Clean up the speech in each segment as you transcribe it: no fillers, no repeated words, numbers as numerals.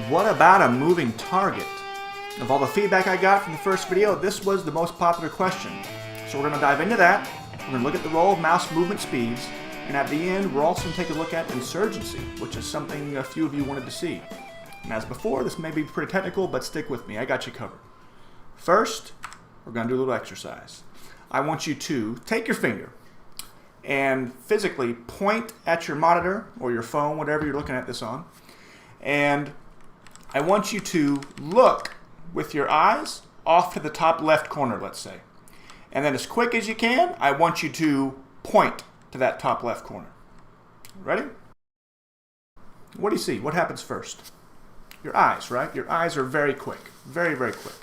What about a moving target? Of all the feedback I got from the first video, this was the most popular question. So we're going to dive into that. We're going to look at the role of mouse movement speeds, and at the end we're also going to take a look at insurgency, which is something a few of you wanted to see. And as before, this may be pretty technical, but stick with me, I got you covered. First, we're going to do a little exercise. I want you to take your finger and physically point at your monitor or your phone, whatever you're looking at this on, and I want you to look with your eyes off to the top left corner, let's say. And then as quick as you can, I want you to point to that top left corner. Ready? What do you see? What happens first? Your eyes, right? Your eyes are very quick. Very, very quick.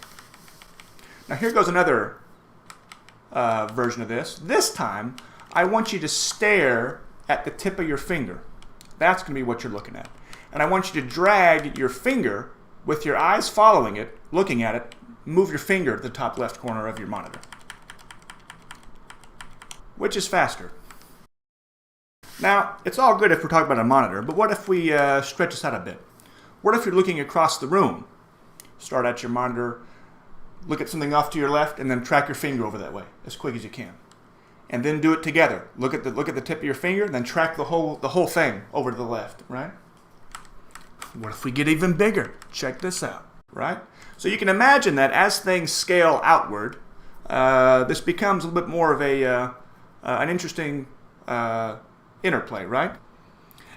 Now here goes another version of this. This time, I want you to stare at the tip of your finger. That's going to be what you're looking at. And I want you to drag your finger with your eyes following it, looking at it, move your finger to the top left corner of your monitor. Which is faster? Now, it's all good if we're talking about a monitor, but what if we stretch this out a bit? What if you're looking across the room? Start at your monitor, look at something off to your left, and then track your finger over that way as quick as you can. And then do it together. Look at the tip of your finger, then track the whole thing over to the left, right? What if we get even bigger? Check this out, right? So you can imagine that as things scale outward, this becomes a little bit more of an interesting interplay, right?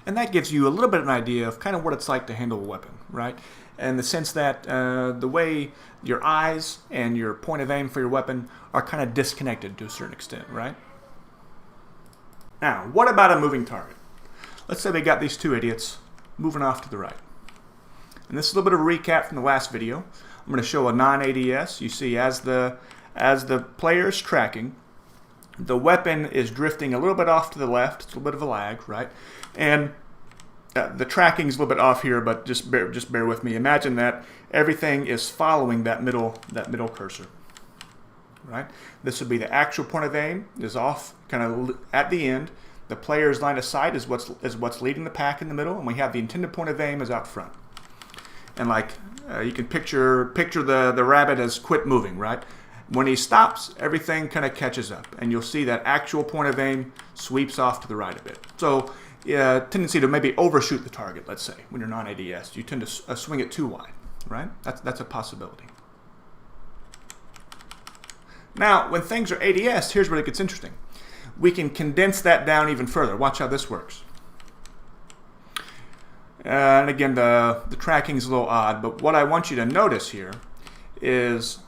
And that gives you a little bit of an idea of kind of what it's like to handle a weapon, right? In the sense that the way your eyes and your point of aim for your weapon are kind of disconnected to a certain extent, right? Now, what about a moving target? Let's say we got these two idiots moving off to the right. And this is a little bit of a recap from the last video. I'm going to show a non-ADS. You see as the player is tracking, the weapon is drifting a little bit off to the left. It's a little bit of a lag, right? And the tracking is a little bit off here, but just bear with me. Imagine that everything is following that middle cursor, right? This would be the actual point of aim is off, kind of at the end. The player's line of sight is what's leading the pack in the middle, and we have the intended point of aim is out front. And like you can picture the rabbit as quit moving, right? When he stops, everything kind of catches up, and you'll see that actual point of aim sweeps off to the right a bit. So tendency to maybe overshoot the target, let's say, when you're non-ADS. You tend to swing it too wide, right? That's a possibility. Now, when things are ADS, here's where it gets interesting. We can condense that down even further. Watch how this works. And again, the tracking is a little odd, but what I want you to notice here is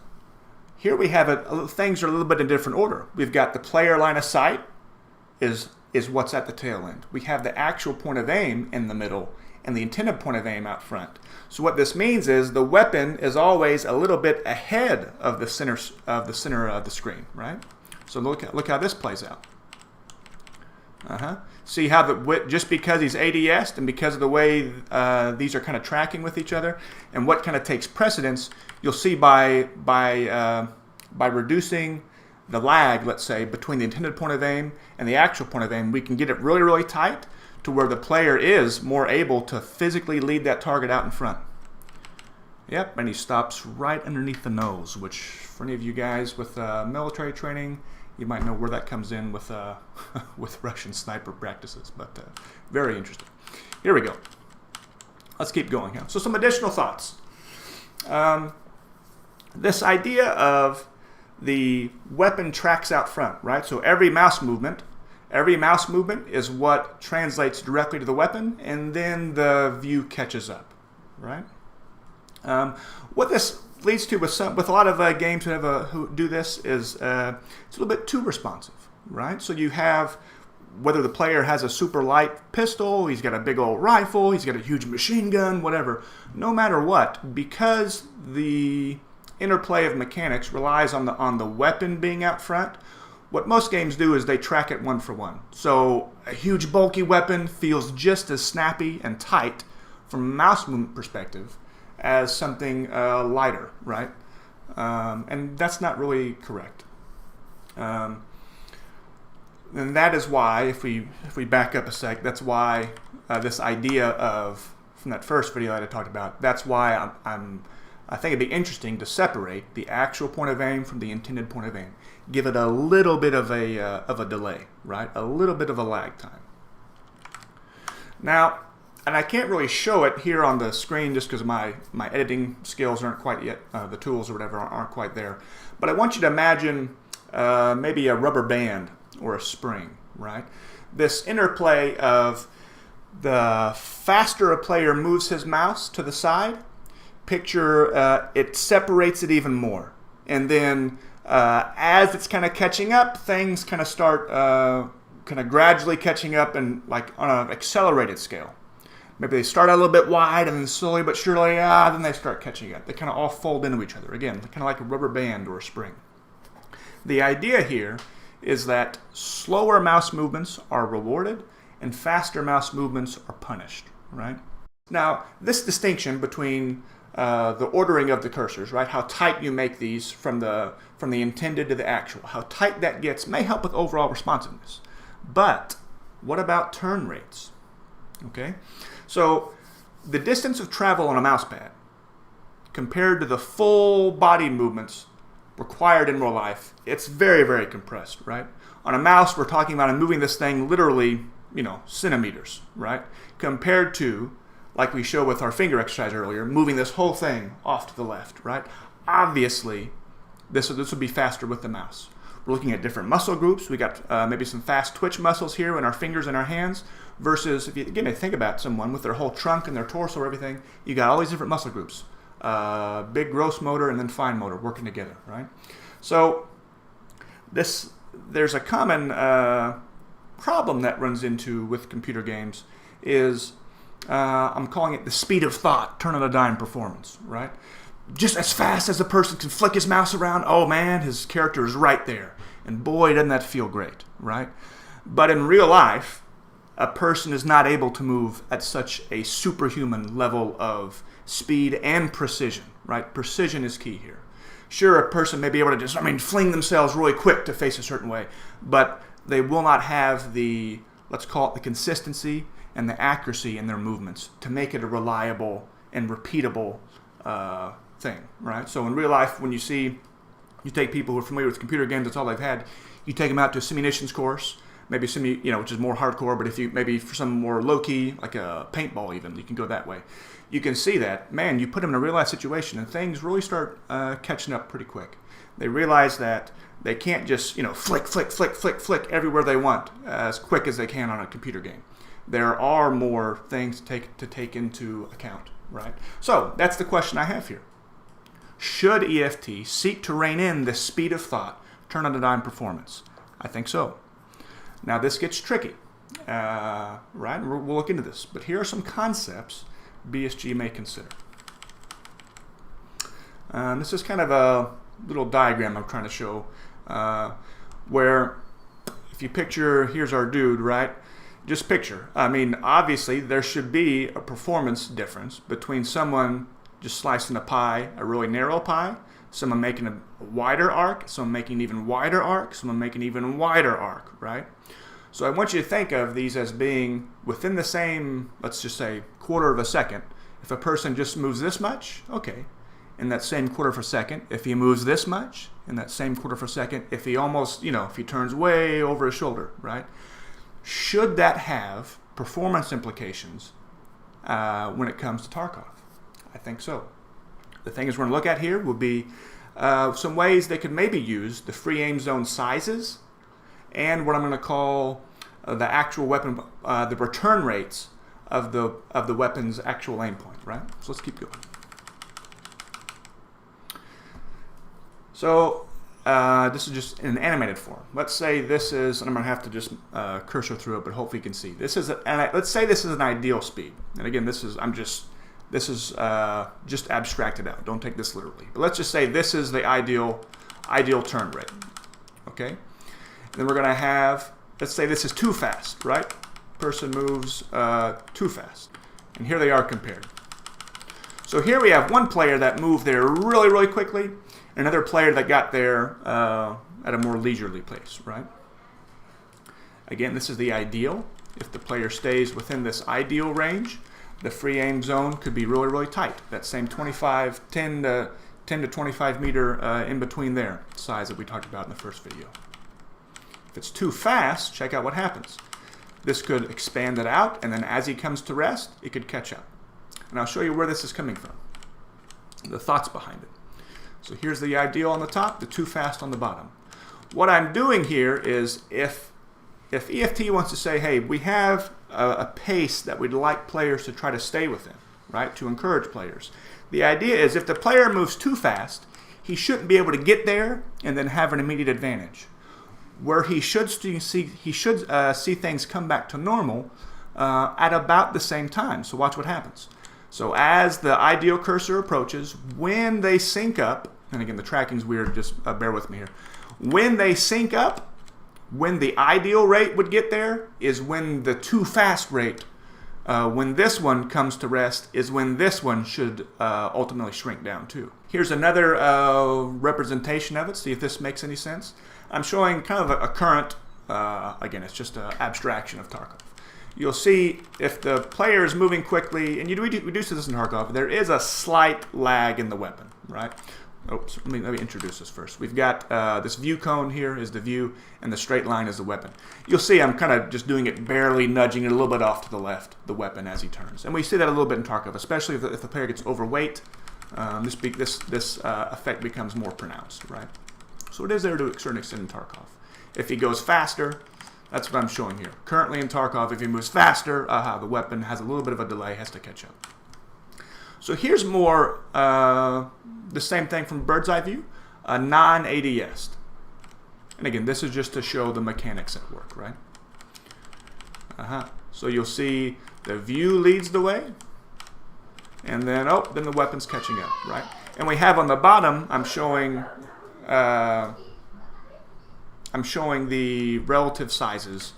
here we have things are a little bit in different order. We've got the player line of sight is what's at the tail end. We have the actual point of aim in the middle and the intended point of aim out front. So what this means is the weapon is always a little bit ahead of the center of the screen, right? So look how this plays out. See how just because he's ADS'd and because of the way these are kind of tracking with each other, and what kind of takes precedence, you'll see by reducing the lag, let's say, between the intended point of aim and the actual point of aim, we can get it really, really tight to where the player is more able to physically lead that target out in front. Yep, and he stops right underneath the nose, which for any of you guys with military training, you might know where that comes in with with Russian sniper practices, but very interesting. Here we go. Let's keep going here. So some additional thoughts. This idea of the weapon tracks out front, right? So every mouse movement is what translates directly to the weapon, and then the view catches up, right? What this leads to with a lot of games who do this is it's a little bit too responsive, right? So you have whether the player has a super light pistol, he's got a big old rifle, he's got a huge machine gun, whatever. No matter what, because the interplay of mechanics relies on the weapon being out front, what most games do is they track it one for one. So a huge bulky weapon feels just as snappy and tight from a mouse movement perspective as something lighter, right? And that's not really correct. And that is why, if we back up a sec, that's why this idea of from that first video that I talked about. That's why I think it'd be interesting to separate the actual point of aim from the intended point of aim. Give it a little bit of a delay, right? A little bit of a lag time. Now, and I can't really show it here on the screen just because my editing skills aren't quite yet, the tools or whatever aren't quite there. But I want you to imagine maybe a rubber band or a spring, right? This interplay of the faster a player moves his mouse to the side, picture it separates it even more. And then as it's kind of catching up, things kind of start kind of gradually catching up and like on an accelerated scale. Maybe they start out a little bit wide and then slowly but surely, then they start catching up. They kind of all fold into each other. Again, kind of like a rubber band or a spring. The idea here is that slower mouse movements are rewarded and faster mouse movements are punished, right? Now, this distinction between the ordering of the cursors, right? How tight you make these from the intended to the actual, how tight that gets may help with overall responsiveness. But what about turn rates? Okay, so the distance of travel on a mouse pad compared to the full body movements required in real life, it's very, very compressed, right? On a mouse, we're talking about moving this thing literally, centimeters, right? Compared to, like we showed with our finger exercise earlier, moving this whole thing off to the left, right? Obviously, this would be faster with the mouse. We're looking at different muscle groups. We got maybe some fast twitch muscles here in our fingers and our hands versus, if you again think about someone with their whole trunk and their torso or everything, you got all these different muscle groups. Big gross motor and then fine motor working together, right? So there's a common problem that runs into with computer games is I'm calling it the speed of thought, turn on a dime performance, right? Just as fast as a person can flick his mouse around, oh man, his character is right there. And boy, doesn't that feel great, right? But in real life, a person is not able to move at such a superhuman level of speed and precision, right? Precision is key here. Sure, a person may be able to just, fling themselves really quick to face a certain way, but they will not have the, let's call it the consistency and the accuracy in their movements to make it a reliable and repeatable thing, right? So in real life, when you take people who are familiar with computer games, that's all they've had, you take them out to a simulations course, maybe which is more hardcore, but if you, maybe for some more low-key, like a paintball even, you can go that way. You can see that, man, you put them in a real-life situation and things really start catching up pretty quick. They realize that they can't just, flick, flick, flick, flick, flick everywhere they want as quick as they can on a computer game. There are more things to take into account, right? So that's the question I have here. Should EFT seek to rein in the speed of thought, turn on a dime performance? I think so. Now this gets tricky, right? We'll look into this, but here are some concepts BSG may consider. This is kind of a little diagram I'm trying to show where if you picture, here's our dude, right? Just picture, obviously there should be a performance difference between someone just slicing a pie, a really narrow pie, someone making a wider arc, someone making an even wider arc, someone making an even wider arc, right? So I want you to think of these as being within the same, let's just say, quarter of a second. If a person just moves this much, okay, in that same quarter of a second. If he moves this much, in that same quarter of a second. If he almost, if he turns way over his shoulder, right? Should that have performance implications when it comes to Tarkov? I think so. The things we're going to look at here will be some ways they could maybe use the free aim zone sizes and what I'm going to call the actual weapon, the return rates of the weapon's actual aim point, right? So let's keep going. So this is just in an animated form. Let's say this is, and I'm going to have to just cursor through it, but hopefully you can see. This is, let's say this is an ideal speed. And again, this is just abstracted out. Don't take this literally. But let's just say this is the ideal turn rate. Okay? And then we're going to have, let's say this is too fast, right? Person moves too fast. And here they are compared. So here we have one player that moved there really, really quickly, and another player that got there at a more leisurely pace, right? Again, this is the ideal. If the player stays within this ideal range, the free aim zone could be really, really tight. That same 10 to 25 meter in between there size that we talked about in the first video. If it's too fast, check out what happens. This could expand it out, and then as he comes to rest, it could catch up. And I'll show you where this is coming from, the thoughts behind it. So here's the ideal on the top, the too fast on the bottom. What I'm doing here is if EFT wants to say, hey, we have a pace that we'd like players to try to stay within, right, to encourage players. The idea is if the player moves too fast, he shouldn't be able to get there and then have an immediate advantage. Where he should see things come back to normal at about the same time. So watch what happens. So as the ideal cursor approaches, when they sync up, and again the tracking's weird, just bear with me here. When they sync up, when the ideal rate would get there is when the too fast rate, when this one comes to rest, is when this one should ultimately shrink down too. Here's another representation of it. See if this makes any sense. I'm showing kind of a current, again, it's just an abstraction of Tarkov. You'll see if the player is moving quickly, and we do see this in Tarkov, there is a slight lag in the weapon, right? Oops, let me introduce this first. We've got this view cone here is the view, and the straight line is the weapon. You'll see I'm kind of just doing it, barely nudging it a little bit off to the left, the weapon as he turns. And we see that a little bit in Tarkov, especially if the player gets overweight. This effect becomes more pronounced, right? So it is there to a certain extent in Tarkov. If he goes faster, that's what I'm showing here. Currently in Tarkov, if he moves faster, the weapon has a little bit of a delay, has to catch up. So here's more the same thing from bird's eye view, a non-ADS. And again, this is just to show the mechanics at work, right? So you'll see the view leads the way, and then then the weapon's catching up, right? And we have on the bottom, I'm showing the relative sizes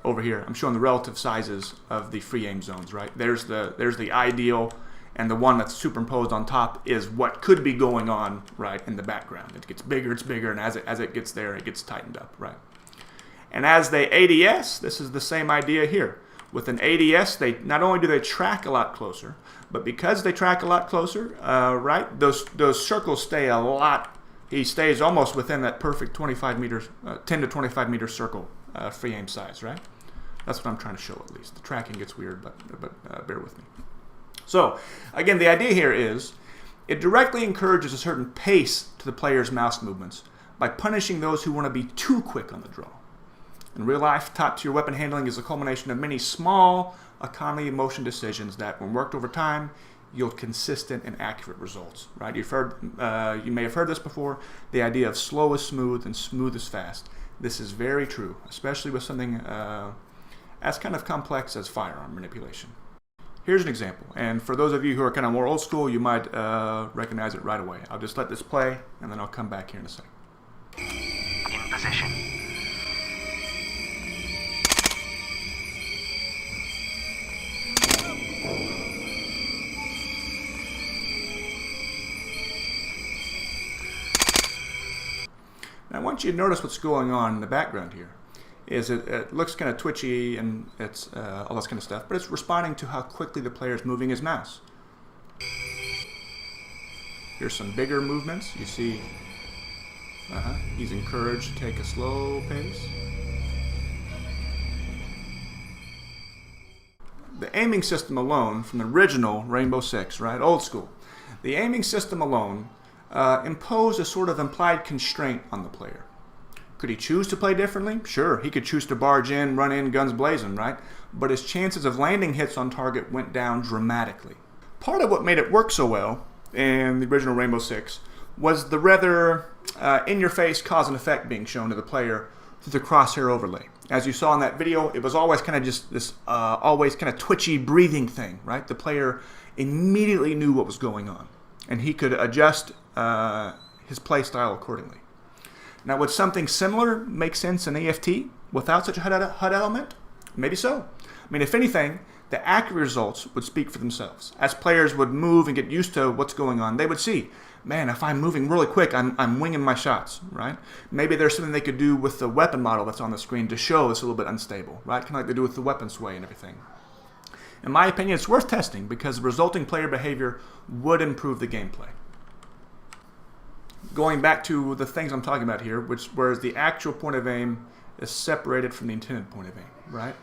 over here. I'm showing the relative sizes of the free aim zones, right? There's the ideal, and the one that's superimposed on top is what could be going on, right, in the background. It gets bigger, and as it gets there, it gets tightened up, right? And as they ADS, this is the same idea here. With an ADS, they not only do they track a lot closer, but because they track a lot closer, right, those circles stay a lot. He stays almost within that perfect 25 meters, 10 to 25 meter circle free aim size, right? That's what I'm trying to show at least. The tracking gets weird, but bear with me. So again, the idea here is it directly encourages a certain pace to the player's mouse movements by punishing those who want to be too quick on the draw. In real life, top-tier weapon handling is a culmination of many small economy of motion decisions that, when worked over time, yield consistent and accurate results. Right? You may have heard this before. The idea of slow is smooth and smooth is fast. This is very true, especially with something as kind of complex as firearm manipulation. Here's an example, and for those of you who are kind of more old school, you might recognize it right away. I'll just let this play, and then I'll come back here in a second. In position. Now I want you to notice what's going on in the background here. It looks kind of twitchy and it's all this kind of stuff, but it's responding to how quickly the player is moving his mouse. Here's some bigger movements. You see he's encouraged to take a slow pace. The aiming system alone from the original Rainbow Six, right, old school, the aiming system alone imposed a sort of implied constraint on the player. Could he choose to play differently? Sure, he could choose to barge in, run in, guns blazing, right? But his chances of landing hits on target went down dramatically. Part of what made it work so well in the original Rainbow Six was the rather in-your-face cause and effect being shown to the player through the crosshair overlay. As you saw in that video, it was always kind of just this always kind of twitchy breathing thing, right? The player immediately knew what was going on, and he could adjust his play style accordingly. Now, would something similar make sense in EFT without such a HUD element? Maybe so. I mean, if anything, the accurate results would speak for themselves. As players would move and get used to what's going on, they would see, man, if I'm moving really quick, I'm winging my shots, right? Maybe there's something they could do with the weapon model that's on the screen to show it's a little bit unstable, right? Kind of like they do with the weapon sway and everything. In my opinion, it's worth testing because the resulting player behavior would improve the gameplay. Going back to the things I'm talking about here, whereas the actual point of aim is separated from the intended point of aim, right?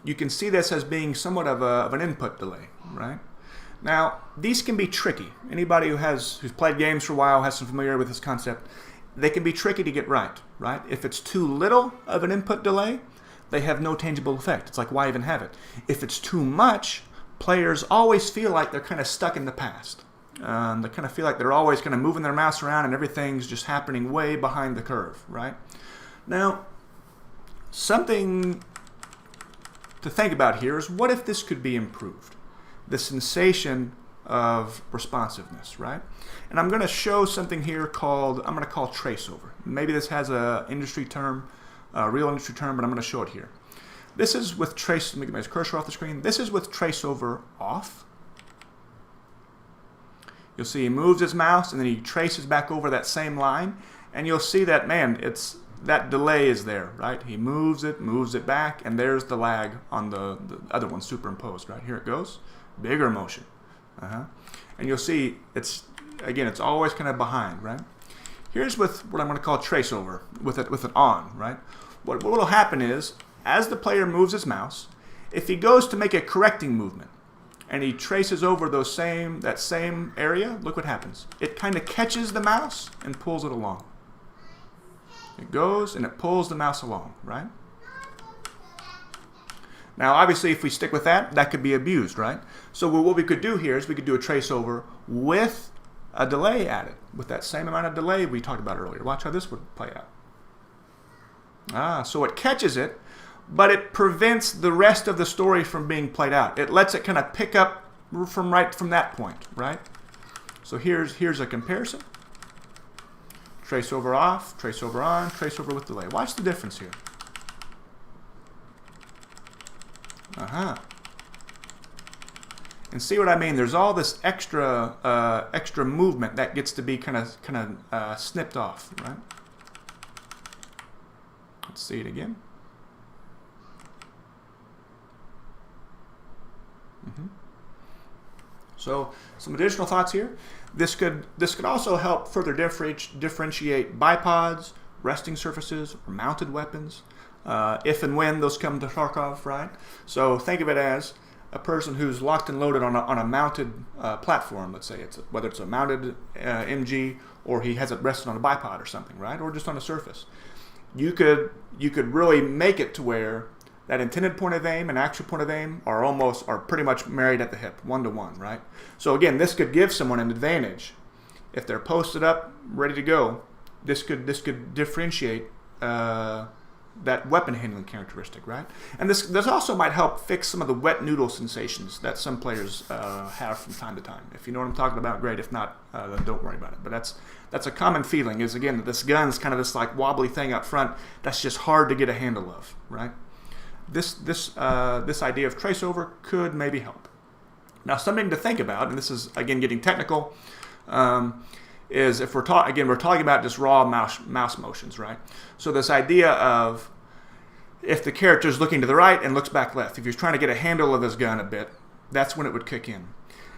You can see this as being somewhat of an input delay, right? Now, these can be tricky. Anybody who's played games for a while has some familiarity with this concept. They can be tricky to get right? If it's too little of an input delay, they have no tangible effect. It's like, why even have it? If it's too much, players always feel like they're kind of stuck in the past. They kind of feel like they're always kind of moving their mouse around and everything's just happening way behind the curve, right? Now, something to think about here is, what if this could be improved? The sensation of responsiveness, right? And I'm going to show something here called, I'm going to call traceover. Maybe this has a industry term, a real industry term, but I'm going to show it here. This is with trace, let me get my cursor off the screen. This is with traceover off. You'll see he moves his mouse and then he traces back over that same line, and you'll see that, man, that delay is there, right? He moves it back, and there's the lag on the other one superimposed, right? Here it goes, bigger motion. And you'll see it's always kind of behind, right? Here's with what I'm going to call traceover, with it on, right? What will happen is, as the player moves his mouse, if he goes to make a correcting movement, and he traces over that same area, look what happens. It kind of catches the mouse and pulls it along. It goes and it pulls the mouse along, right? Now, obviously, if we stick with that, that could be abused, right? So what we could do here is we could do a traceover with a delay added, with that same amount of delay we talked about earlier. Watch how this would play out. So it catches it, but it prevents the rest of the story from being played out. It lets it kind of pick up from that point, right? So here's a comparison. Traceover off, traceover on, traceover with delay. Watch the difference here. And see what I mean? There's all this extra movement that gets to be kind of snipped off, right? Let's see it again. So some additional thoughts here. This could also help further differentiate bipods, resting surfaces, or mounted weapons, if and when those come to Tarkov, right? So think of it as a person who's locked and loaded on a mounted platform. Let's say whether it's a mounted MG, or he has it rested on a bipod or something, right? Or just on a surface. You could really make it to where that intended point of aim and actual point of aim are pretty much married at the hip, 1-to-1, right? So again, this could give someone an advantage. If they're posted up, ready to go, this could differentiate that weapon handling characteristic, right? And this also might help fix some of the wet noodle sensations that some players have from time to time. If you know what I'm talking about, great. If not, then don't worry about it. But that's a common feeling, is again that this gun's kind of this like wobbly thing up front that's just hard to get a handle of, right? This idea of traceover could maybe help. Now, something to think about, and this is again getting technical, is if we're talking about just raw mouse motions, right? So this idea of if the character is looking to the right and looks back left, if you're trying to get a handle of his gun a bit, that's when it would kick in.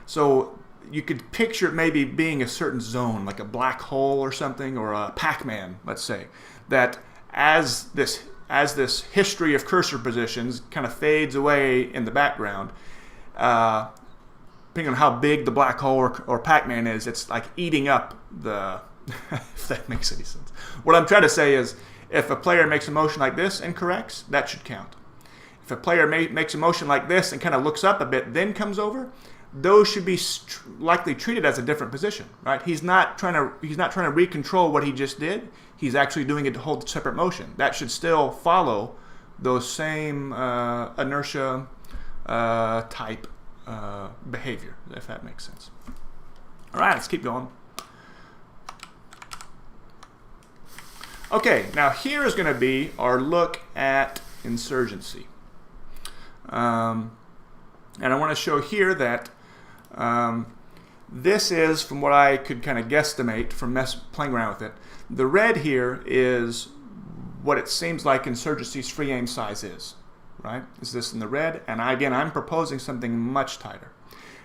So you could picture it maybe being a certain zone, like a black hole or something, or a Pac-Man, let's say, that as this history of cursor positions kind of fades away in the background, depending on how big the black hole or Pac-Man is, it's like eating up the, if that makes any sense. What I'm trying to say is, if a player makes a motion like this and corrects, that should count. If a player makes a motion like this and kind of looks up a bit, then comes over, those should be likely treated as a different position, right? He's not trying to recontrol what he just did. He's actually doing it to hold separate motion. That should still follow those same inertia type behavior, if that makes sense. All right, let's keep going. Okay, now here is going to be our look at Insurgency. And I want to show here that this is, from what I could kind of guesstimate from playing around with it, the red here is what it seems like Insurgency's free aim size is, right? Is this in the red? And again, I'm proposing something much tighter.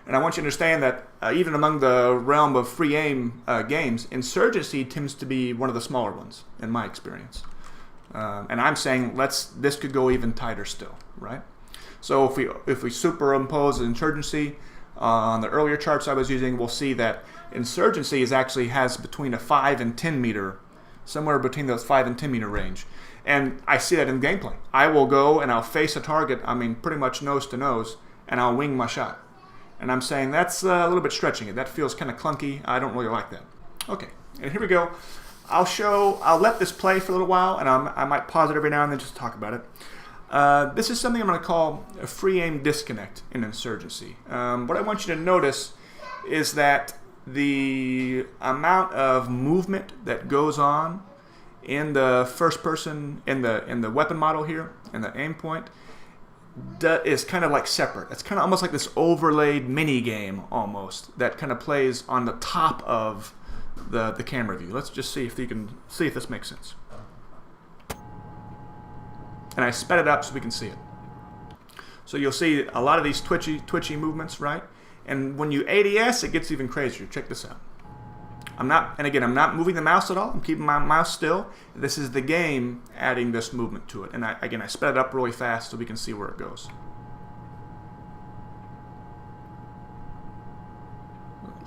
And I want you to understand that even among the realm of free aim games, Insurgency tends to be one of the smaller ones, in my experience. And I'm saying this could go even tighter still, right? So if we superimpose Insurgency on the earlier charts I was using, we'll see that Insurgency actually has between a 5 and 10 meter, somewhere between those 5 and 10 meter range. And I see that in gameplay. I will go and I'll face a target, I mean pretty much nose to nose, and I'll wing my shot. And I'm saying that's a little bit stretching it. That feels kind of clunky. I don't really like that. Okay, and here we go. I'll let this play for a little while, and I might pause it every now and then just to talk about it. This is something I'm going to call a free aim disconnect in Insurgency. What I want you to notice is that the amount of movement that goes on in the first person, in the weapon model here, in the aim point, is kind of like separate. It's kind of almost like this overlaid mini game almost that kind of plays on the top of the camera view. Let's just see if you can see if this makes sense. And I sped it up so we can see it. So you'll see a lot of these twitchy movements, right? And when you ADS, it gets even crazier. Check this out. I'm not moving the mouse at all. I'm keeping my mouse still. This is the game adding this movement to it. And I sped it up really fast so we can see where it goes.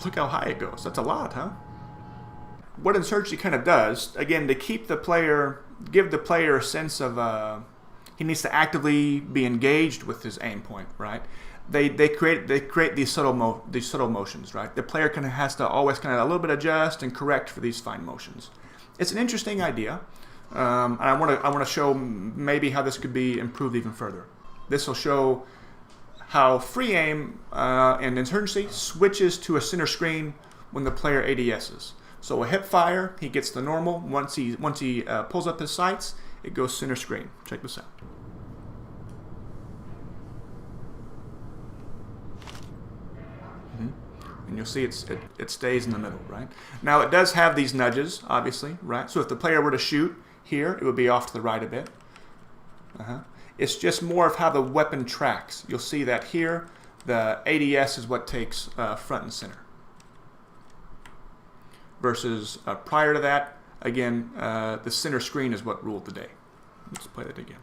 Look how high it goes. That's a lot, huh? What Insurgency kind of does, again, to keep the player, give the player a sense of he needs to actively be engaged with his aim point, right? They create these subtle motions, right? The player has to always a little bit adjust and correct for these fine motions. It's an interesting idea, and I want to show maybe how this could be improved even further. This will show how free aim in Insurgency switches to a center screen when the player ADSs. So a hip fire, he gets the normal. Once he pulls up his sights, it goes center screen. Check this out. And you'll see it stays in the middle, right? Now it does have these nudges, obviously, right? So if the player were to shoot here, it would be off to the right a bit. It's just more of how the weapon tracks. You'll see that here, the ADS is what takes front and center. Versus prior to that, again, the center screen is what ruled the day. Let's play that again.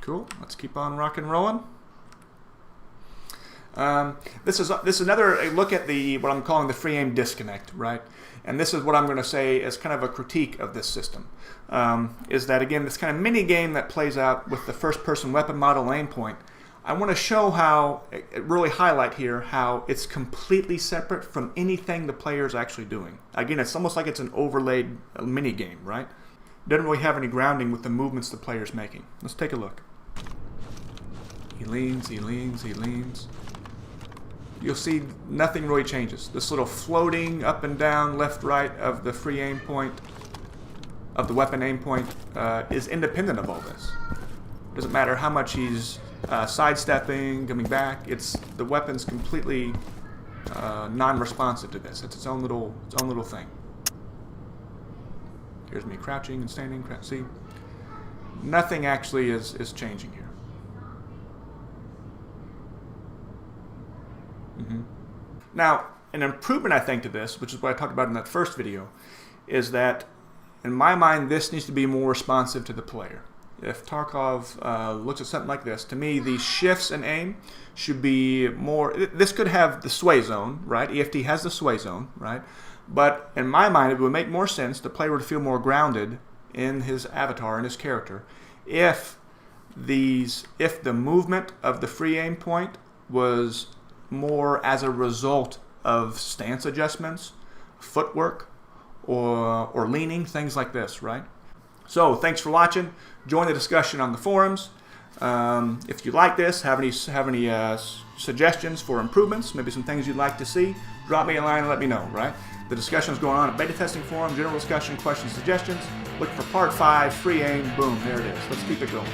Cool. Let's keep on rock and rolling. This is another look at what I'm calling the free aim disconnect, right? And this is what I'm going to say as kind of a critique of this system. Is that again this kind of mini game that plays out with the first-person weapon model aim point. I want to show how really highlight here how it's completely separate from anything the player is actually doing. Again, it's almost like it's an overlaid mini game, right? Doesn't really have any grounding with the movements the player's making. Let's take a look. He leans, he leans, he leans. You'll see nothing really changes. This little floating up and down, left, right of the free aim point, of the weapon aim point, is independent of all this. Doesn't matter how much he's sidestepping, coming back. The weapon's completely non-responsive to this. It's its own little thing. Here's me crouching and standing. See, nothing actually is changing here. Now, an improvement I think to this, which is what I talked about in that first video, is that in my mind this needs to be more responsive to the player. If Tarkov looks at something like this, to me these shifts in aim should be more. This could have the sway zone, right? EFT has the sway zone, right? But in my mind it would make more sense the player would feel more grounded in his avatar and his character if the movement of the free aim point was more as a result of stance adjustments, footwork, or leaning, things like this, right? So thanks for watching. Join the discussion on the forums. If you like this, have any suggestions for improvements, maybe some things you'd like to see, drop me a line and let me know, right? The discussion is going on at Beta Testing Forum, general discussion, questions, suggestions. Look for part 5, free aim, boom, there it is. Let's keep it going.